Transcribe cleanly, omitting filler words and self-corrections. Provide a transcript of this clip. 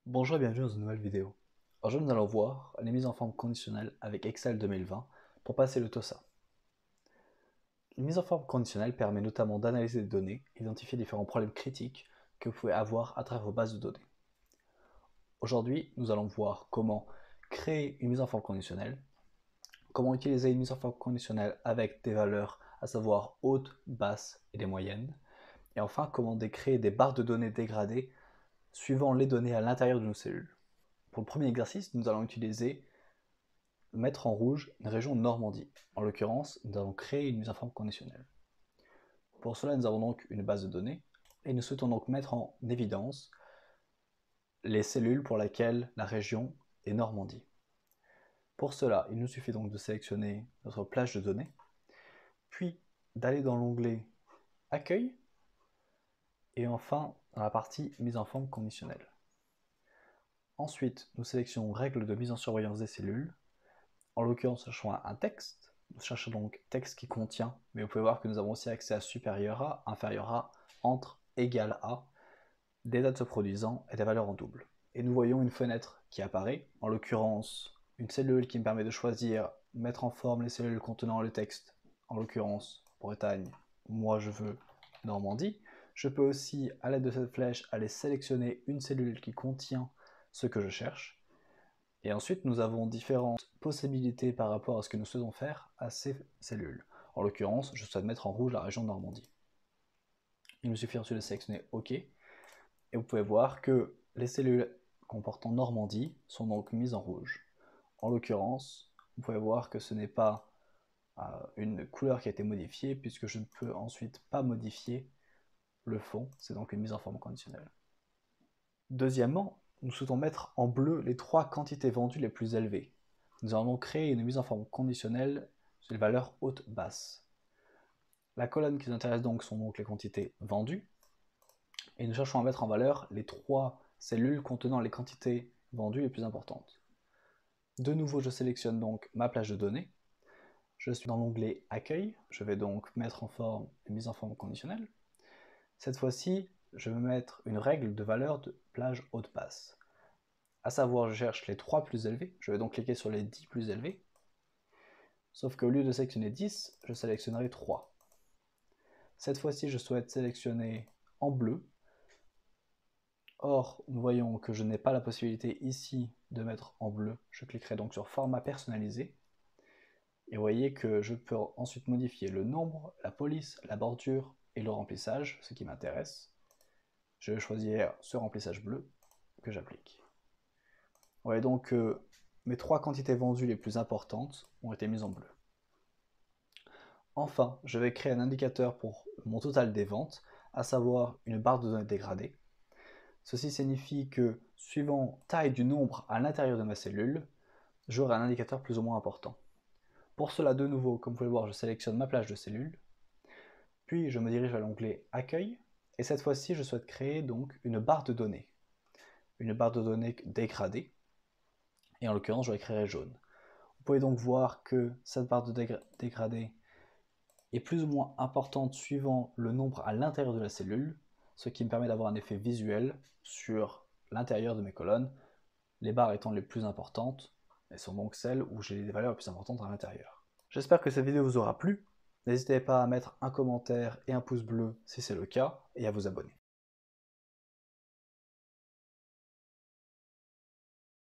Bonjour et bienvenue dans une nouvelle vidéo. Aujourd'hui, nous allons voir les mises en forme conditionnelles avec Excel 2020 pour passer le TOSA. Les mises en forme conditionnelles permet notamment d'analyser des données et d'identifier différents problèmes critiques que vous pouvez avoir à travers vos bases de données. Aujourd'hui, nous allons voir comment créer une mise en forme conditionnelle, comment utiliser une mise en forme conditionnelle avec des valeurs à savoir hautes, basses et des moyennes, et enfin comment créer des barres de données dégradées suivant les données à l'intérieur de nos cellules. Pour le premier exercice, nous allons utiliser mettre en rouge une région Normandie. En l'occurrence, nous allons créer une mise en forme conditionnelle. Pour cela, nous avons donc une base de données et nous souhaitons donc mettre en évidence les cellules pour lesquelles la région est Normandie. Pour cela, il nous suffit donc de sélectionner notre plage de données, puis d'aller dans l'onglet Accueil et enfin dans la partie mise en forme conditionnelle. Ensuite, nous sélectionnons Règles de mise en surveillance des cellules. En l'occurrence, nous cherchons un texte. Nous cherchons donc texte qui contient, mais vous pouvez voir que nous avons aussi accès à supérieur à, inférieur à, entre, égal à, des dates se produisant et des valeurs en double. Et nous voyons une fenêtre qui apparaît, en l'occurrence une cellule qui me permet de choisir, mettre en forme les cellules contenant le texte, en l'occurrence Bretagne, moi je veux Normandie. Je peux aussi, à l'aide de cette flèche, aller sélectionner une cellule qui contient ce que je cherche. Et ensuite, nous avons différentes possibilités par rapport à ce que nous souhaitons faire à ces cellules. En l'occurrence, je souhaite mettre en rouge la région de Normandie. Il me suffit ensuite de sélectionner OK. Et vous pouvez voir que les cellules comportant Normandie sont donc mises en rouge. En l'occurrence, vous pouvez voir que ce n'est pas une couleur qui a été modifiée puisque je ne peux ensuite pas modifier le fond. C'est donc une mise en forme conditionnelle. Deuxièmement, nous souhaitons mettre en bleu les trois quantités vendues les plus élevées. Nous allons donc créer une mise en forme conditionnelle sur les valeurs hautes-basses. La colonne qui nous intéresse donc sont donc les quantités vendues, et nous cherchons à mettre en valeur les trois cellules contenant les quantités vendues les plus importantes. De nouveau, je sélectionne donc ma plage de données. Je suis dans l'onglet Accueil. Je vais donc mettre en forme une mise en forme conditionnelle. Cette fois-ci, je vais mettre une règle de valeur de plage haute-basse. À savoir, je cherche les 3 plus élevés. Je vais donc cliquer sur les 10 plus élevés. Sauf qu'au lieu de sélectionner 10, je sélectionnerai 3. Cette fois-ci, je souhaite sélectionner en bleu. Or, nous voyons que je n'ai pas la possibilité ici de mettre en bleu. Je cliquerai donc sur format personnalisé. Et vous voyez que je peux ensuite modifier le nombre, la police, la bordure et le remplissage, ce qui m'intéresse. Je vais choisir ce remplissage bleu que j'applique. Vous voyez donc que mes trois quantités vendues les plus importantes ont été mises en bleu. Enfin, je vais créer un indicateur pour mon total des ventes, à savoir une barre de données dégradée. Ceci signifie que, suivant taille du nombre à l'intérieur de ma cellule, j'aurai un indicateur plus ou moins important. Pour cela, de nouveau, comme vous pouvez le voir, je sélectionne ma plage de cellules, puis je me dirige vers l'onglet Accueil, et cette fois-ci, je souhaite créer donc une barre de données. Une barre de données dégradée, et en l'occurrence, je l'écrirai jaune. Vous pouvez donc voir que cette barre de dégradée est plus ou moins importante suivant le nombre à l'intérieur de la cellule, ce qui me permet d'avoir un effet visuel sur l'intérieur de mes colonnes. Les barres étant les plus importantes, elles sont donc celles où j'ai les valeurs les plus importantes à l'intérieur. J'espère que cette vidéo vous aura plu. N'hésitez pas à mettre un commentaire et un pouce bleu si c'est le cas, et à vous abonner.